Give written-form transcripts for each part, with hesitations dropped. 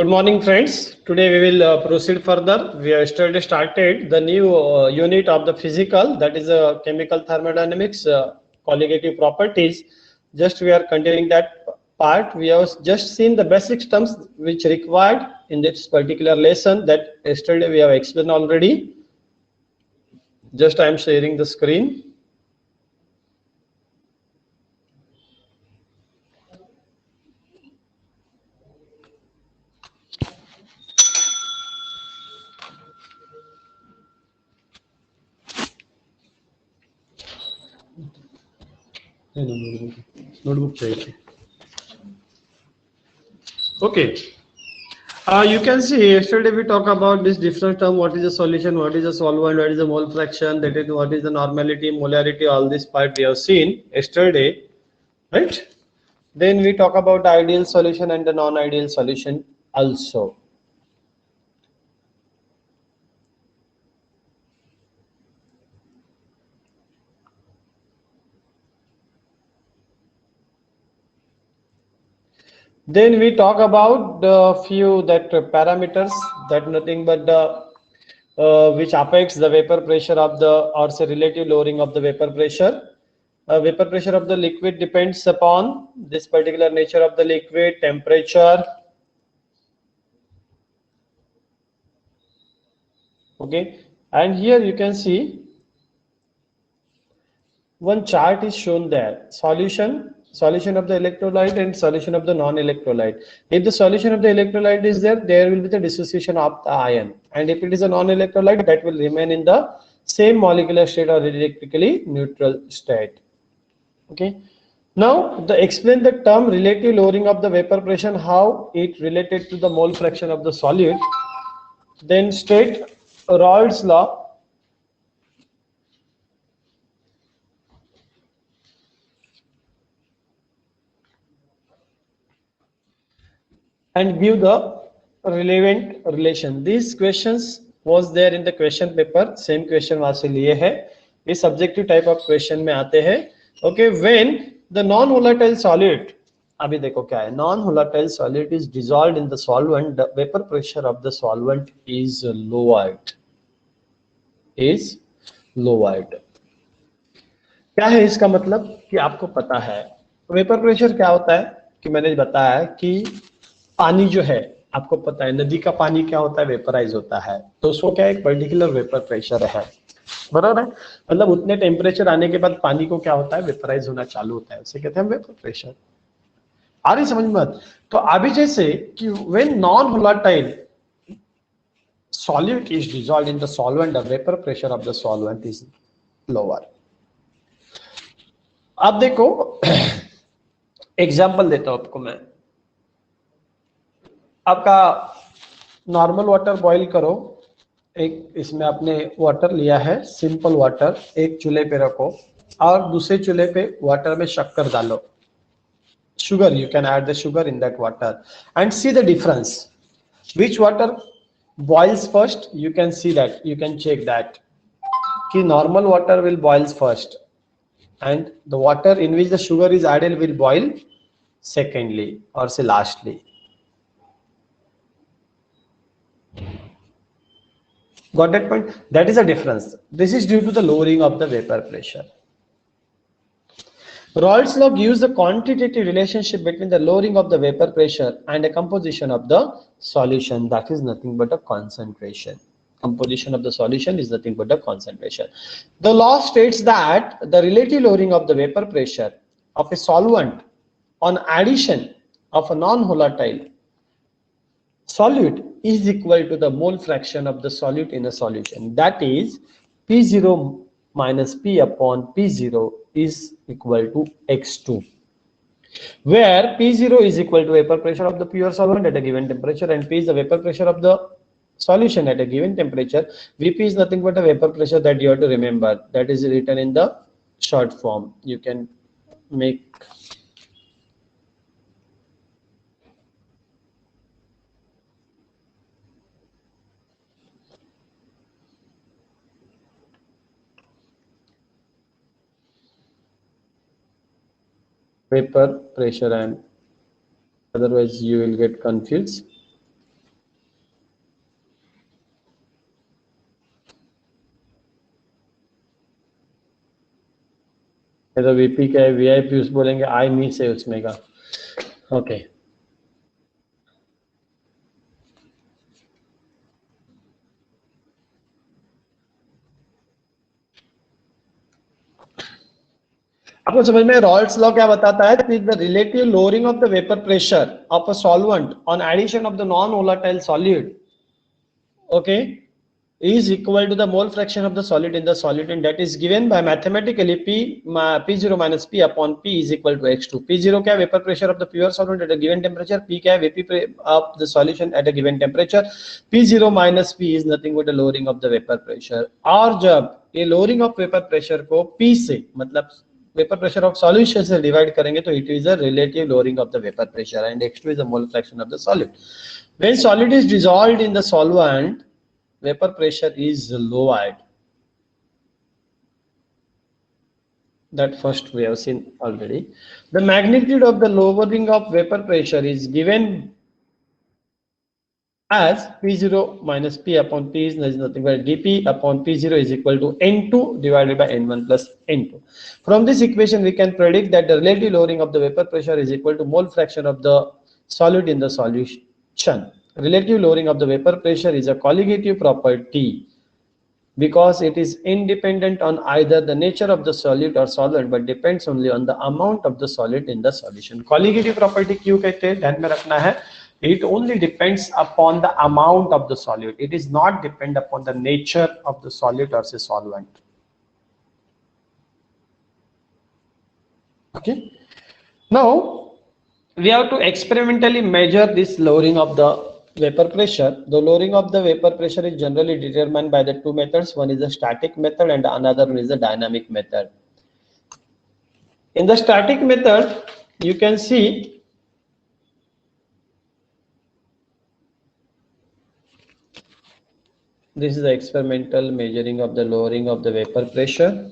Good morning, friends. Today we will proceed further. We have yesterday started the new unit of the physical, that is chemical thermodynamics, colligative properties. Just we are continuing that part. We have just seen the basic terms which required in this particular lesson that yesterday we have explained already. Just I am sharing the screen. Notebook चाहिए. Okay. You can see yesterday we talked about this different term. What is the solution? What is the solvent? What is the mole fraction? That is what is the normality, molarity. All this part we have seen yesterday, right? Then we talk about the ideal solution and the non-ideal solution also. Then we talk about the few that parameters that nothing but the which affects the vapor pressure of the or say relative lowering of the vapor pressure. Vapor pressure of the liquid depends upon this particular nature of the liquid, temperature. Okay, and here you can see one chart is shown there. Solution of the electrolyte and solution of the non-electrolyte. If the solution of the electrolyte is there, there will be the dissociation of the ion, and if it is a non-electrolyte, that will remain in the same molecular state or electrically neutral state. Okay. Now, explain the term relative lowering of the vapor pressure, how it related to the mole fraction of the solute. Then state Raoult's law. And give the relevant relation. These questions was there in the question paper. Same question वहाँ से लिए है. ये subjective type of question में आते हैं. Okay, when the non-volatile solid, अभी देखो क्या है, non-volatile solid is dissolved in the solvent, the vapor pressure of the solvent is lowered. क्या है इसका मतलब कि आपको पता है वेपर प्रेशर क्या होता है कि मैंने बताया कि पानी जो है आपको पता है नदी का पानी क्या होता है, वेपराइज होता है, तो उसको क्या एक पर्टिकुलर वेपर प्रेशर है, बराबर है. मतलब उतने टेम्परेचर आने के बाद पानी को क्या होता है, वेपराइज होना चालू होता है, उसे कहते हैं वेपर प्रेशर. आ रही समझ में? तो अभी जैसे कि when non volatile solute is dissolved in the solvent, the vapor pressure of the solvent is lower. अब देखो एग्जाम्पल देता हूं आपको मैं. आपका नॉर्मल वाटर बॉईल करो, एक इसमें आपने वाटर लिया है, सिंपल वाटर, एक चूल्हे पे रखो और दूसरे चूल्हे पे वाटर में शक्कर डालो, sugar, you can add the sugar in that water and see the difference. Which water boils first? You can see that, you can check that कि normal water will boils first and the water in which the sugar is added will boil secondly or say lastly. Got that point? That is a difference. This is due to the lowering of the vapor pressure. Raoult's law gives the quantitative relationship between the lowering of the vapor pressure and the composition of the solution. That is nothing but a concentration. Composition of the solution is nothing but a concentration. The law states that the relative lowering of the vapor pressure of a solvent on addition of a non-volatile solute is equal to the mole fraction of the solute in a solution. That is P0 minus P upon P0 is equal to X2, where P0 is equal to vapor pressure of the pure solvent at a given temperature and P is the vapor pressure of the solution at a given temperature. Vp is nothing but a vapor pressure that you have to remember. That is written in the short form. You can make vapor pressure and otherwise you will get confused. तो VP क्या है, VI Piyush बोलेंगे, आई मी से उसमें का। Okay आपको समझ में, रॉल्स लॉ क्या बताता है, the relative lowering of the vapour pressure of a solvent on addition of the non volatile solid, okay, is equal to the mole fraction of the solid in the solid, and that is given by mathematically p0 minus p upon p is equal to x2. p0 क्या है, vapor pressure of the pure solvent at a given temperature, p क्या है, vp of the solution at a given temperature, p0 minus p is nothing but the lowering of the vapor pressure. और जब ये lowering of vapor pressure को p से मतलब vapor pressure of solution से divide करेंगे तो it is a relative lowering of the vapor pressure, and x2 is the mole fraction of the solid. When solid is dissolved in the solvent, vapor pressure is lowered. That first we have seen already. The magnitude of the lowering of vapor pressure is given as P0 minus P upon P is nothing but dP upon P0 is equal to N2 divided by N1 plus N2. From this equation, we can predict that the relative lowering of the vapor pressure is equal to mole fraction of the solid in the solution. Relative lowering of the vapor pressure is a colligative property because it is independent on either the nature of the solid or solvent but depends only on the amount of the solid in the solution. Colligative property क्यों कहते हैं, ध्यान में रखना है, it only depends upon the amount of the solid, it is not depend upon the nature of the solid or say solvent. Okay, now we have to experimentally measure this lowering of the vapor pressure. The lowering of the vapor pressure is generally determined by the two methods. One is the static method and another one is the dynamic method. In the static method, you can see this is the experimental measuring of the lowering of the vapor pressure.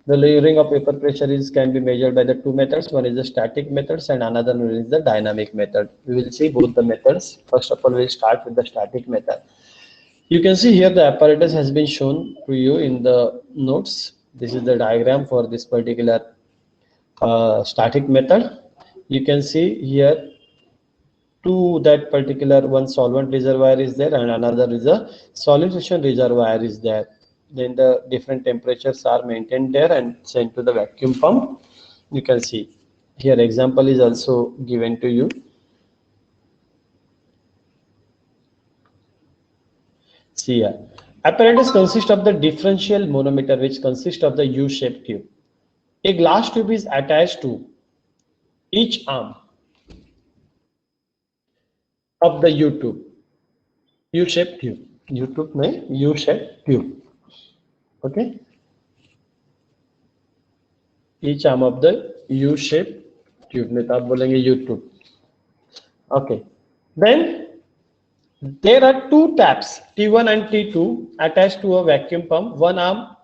The lowering of vapor pressure can be measured by the two methods. One is the static methods and another one is the dynamic method. We will see both the methods. First of all, we'll start with the static method. You can see here the apparatus has been shown to you in the notes. This is the diagram for this particular static method. You can see here to that particular one solvent reservoir is there and another is a solution reservoir is there. Then the different temperatures are maintained there and sent to the vacuum pump. You can see here example is also given to you. See here, apparatus consists of the differential manometer which consists of the U-shaped tube. A glass tube is attached to each arm of the U-tube. U-shaped tube. U-tube में U-shaped tube. Okay. Each arm of the U-shaped tube में तो आप बोलेंगे U-tube. Okay. Then there are two taps T1 and T2 attached to a vacuum pump. One arm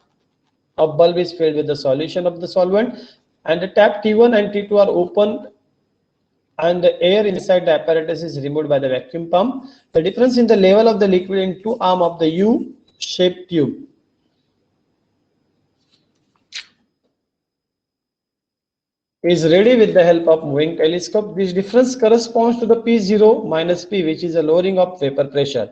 of bulb is filled with the solution of the solvent, and the tap T1 and T2 are open and the air inside the apparatus is removed by the vacuum pump. The difference in the level of the liquid in two arm of the U-shaped tube is ready with the help of moving telescope. This difference corresponds to the P0 minus P, which is a lowering of vapor pressure.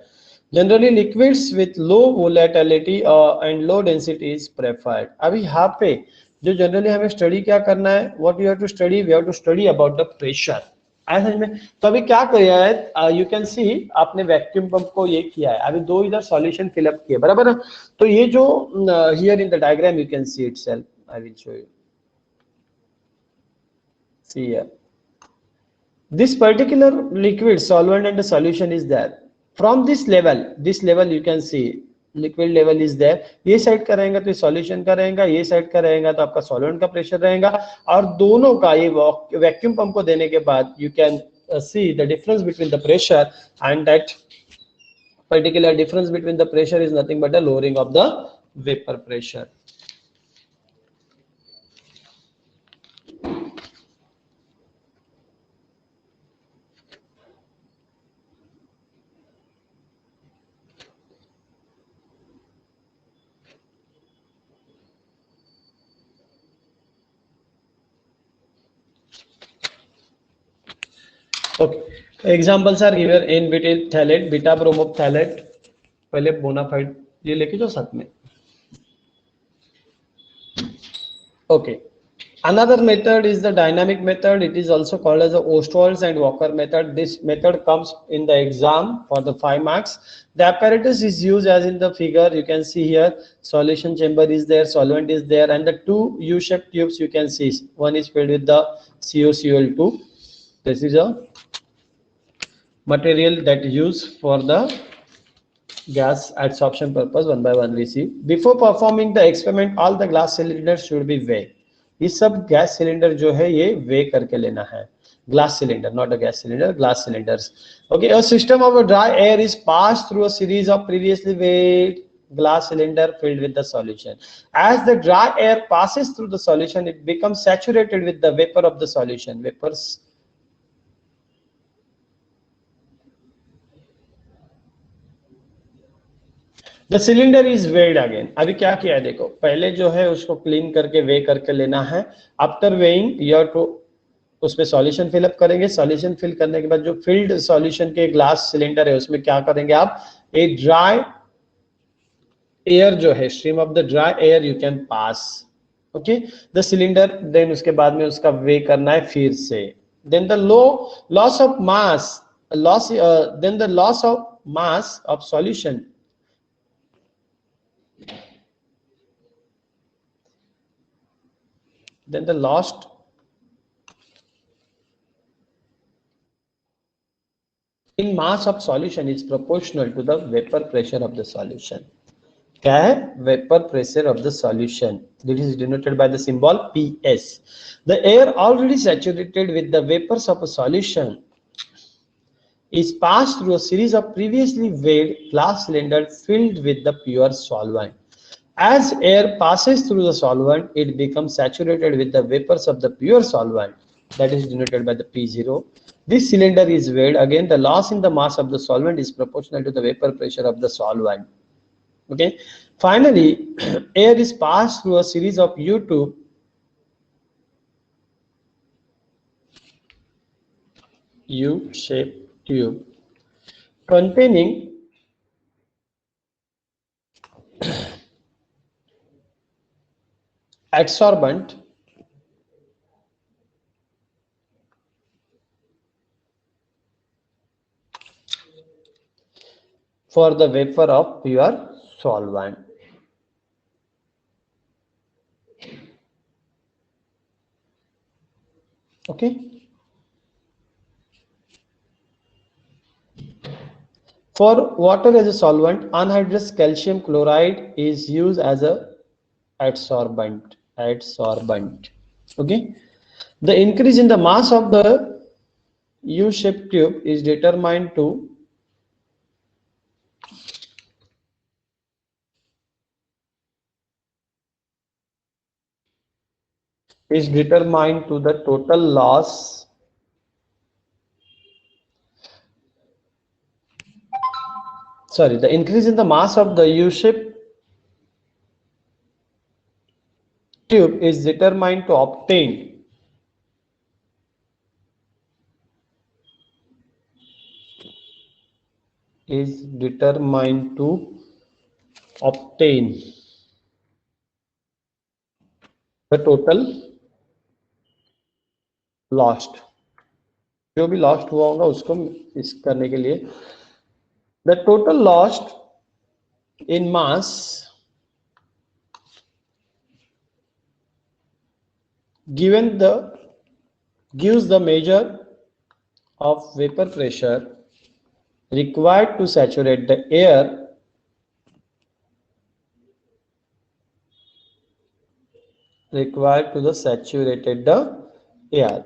Generally, liquids with low volatility and low density is preferred. अभी यहाँ पे जो generally हमें study क्या करना है, what you have to study, we have to study about the pressure. आया समझ में? तो अभी क्या किया है, यू कैन सी आपने वैक्यूम पंप को ये किया है, अभी दो इधर सॉल्यूशन फिलअप किए, बराबर है? तो ये जो here in the diagram you can see itself, I will show you. See here, this particular liquid solvent and the solution is there. From this level you can see liquid level is there. ये side का रहेगा तो solution का रहेगा, ये side का रहेगा तो आपका सॉल्वेंट का प्रेशर रहेगा, और दोनों का ये वैक्यूम पंप को देने के बाद you can see the difference between the pressure, and that particular difference between the pressure is nothing but the lowering of the vapor pressure. Okay. Examples are given in butyl phthalate, beta bromophthalate. पहले bonafide ये लेके जाओ साथ में. Okay. Another method is the dynamic method. It is also called as the Ostwald's and Walker method. This method comes in the exam for the 5 marks. The apparatus is used as in the figure. You can see here, solution chamber is there, solvent is there, and the two U-shaped tubes you can see. One is filled with the COCl2. This is a material that is used for the gas adsorption purpose. One by one we see. Before performing the experiment, all the glass cylinders should be weighed. ये सब gas cylinder जो है ये वे करके लेना है. Glass cylinder, not a gas cylinder, glass cylinders. Okay, a system of a dry air is passed through a series of previously weighed glass cylinder filled with the solution. As the dry air passes through the solution, it becomes saturated with the vapor of the solution. Vapors. The cylinder is weighed again. अभी क्या किया है देखो, पहले जो है उसको clean करके वे करके लेना है. आफ्टर वेइंग यू टू उसमें सॉल्यूशन फिलअप करेंगे. सॉल्यूशन फिल करने के बाद जो फिल्ड सॉल्यूशन के ग्लास सिलेंडर है उसमें क्या करेंगे आप, एक ड्राई एयर जो है, stream of the dry air you can pass. Okay, the cylinder. Then उसके बाद में उसका वे करना है फिर से. Then the loss of mass, loss then the loss of mass of solution. Then the lost in mass of solution is proportional to the vapor pressure of the solution. क्या है, vapor pressure of the solution. This is denoted by the symbol PS. The air already saturated with the vapors of a solution is passed through a series of previously weighed glass cylinders filled with the pure solvent. As air passes through the solvent, it becomes saturated with the vapors of the pure solvent, that is denoted by the P0. This cylinder is weighed. Again, the loss in the mass of the solvent is proportional to the vapor pressure of the solvent. Okay. Finally, air is passed through a series of U-tube U-shaped tube containing adsorbent for the vapor of pure solvent. Okay. For water as a solvent, anhydrous calcium chloride is used as a adsorbent. Okay. The increase in the mass of the U-shaped tube is determined to the total loss the increase in the mass of the U-shaped tube is determined to obtain the total lost. जो भी lost हुआ होगा उसको इस करने के लिए, the total lost in mass gives the measure of vapor pressure required to saturate the air saturated the air.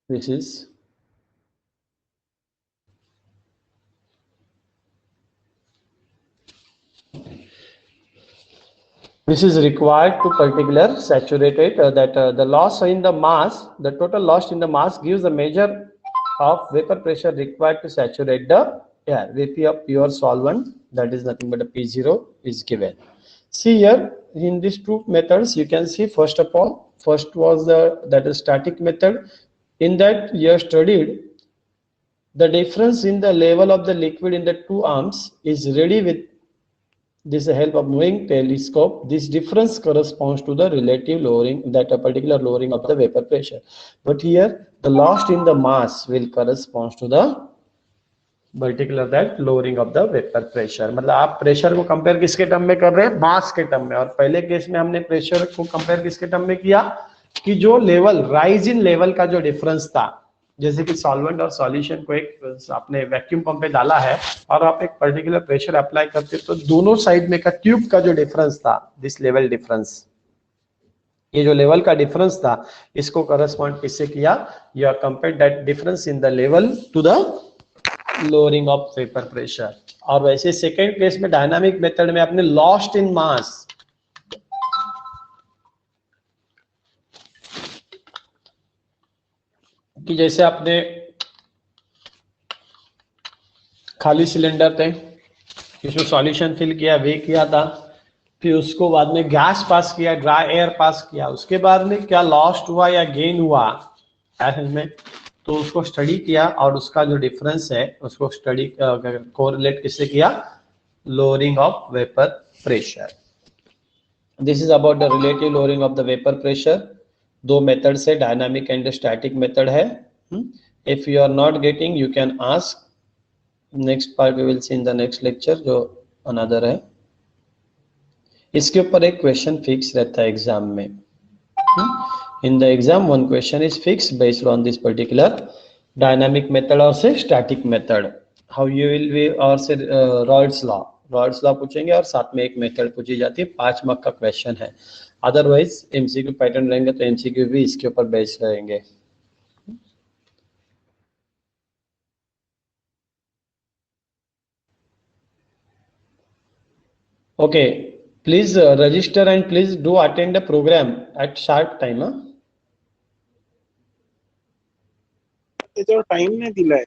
This is This is required to particular saturated that the loss in the mass, the total loss in the mass gives the measure of vapor pressure required to saturate the air. Vp of pure solvent, that is nothing but a P0 is given. See here in these two methods, you can see first of all, first was that is static method. In that you have studied the difference in the level of the liquid in the two arms is ready with this help of moving telescope. This difference corresponds to the relative lowering, that a particular lowering of the vapor pressure. But here the loss in the mass will correspond to the particular that lowering of the vapor pressure. मतलब आप pressure को compare किसके term में कर रहे हैं, मास के term में. और पहले केस में हमने प्रेशर को कंपेयर किसके टर्म में किया कि जो लेवल राइज इन लेवल का जो डिफरेंस था, जैसे कि सॉल्वेंट और सॉल्यूशन को एक आपने वैक्यूम पंप पे डाला है और आप एक पर्टिकुलर प्रेशर अप्लाई करते तो दोनों साइड में का ट्यूब का जो डिफरेंस था, दिस लेवल डिफरेंस, ये जो लेवल का डिफरेंस था इसको करस्पॉन्ड किससे किया, you are compare that difference in the level to the lowering of vapour pressure. और वैसे सेकेंड केस में डायनामिक मेथड में आपने लॉस्ट इन मास, कि जैसे आपने खाली सिलेंडर थे, इसमें सॉल्यूशन फिल किया, वे किया था, फिर उसको बाद में गैस पास किया, ड्राई एयर पास किया, उसके बाद में क्या लॉस्ट हुआ या गेन हुआ में, तो उसको स्टडी किया और उसका जो डिफरेंस है उसको स्टडी कोरिलेट किससे किया, lowering of vapour pressure. This is about the relative lowering of the vapour pressure. दो मेथड से, डायनामिक एंड स्टैटिक मेथड है. If you are not getting you can ask. Next part we will see in the next lecture जो another है. इसके ऊपर एक question fix रहता है एग्जाम में. In the exam one question is fixed based on this particular dynamic method or say static method. How you will be और से Raoult's law पूछेंगे और साथ में एक मेथड पूछी जाती है. 5 मार्क का क्वेश्चन है. अदरवाइज एमसीक्यू पैटर्न रहेंगे तो एमसीक्यू भी इसके ऊपर बेस रहेंगे. Okay, please register and please do attend the program at sharp time. Time नाही दिलाय.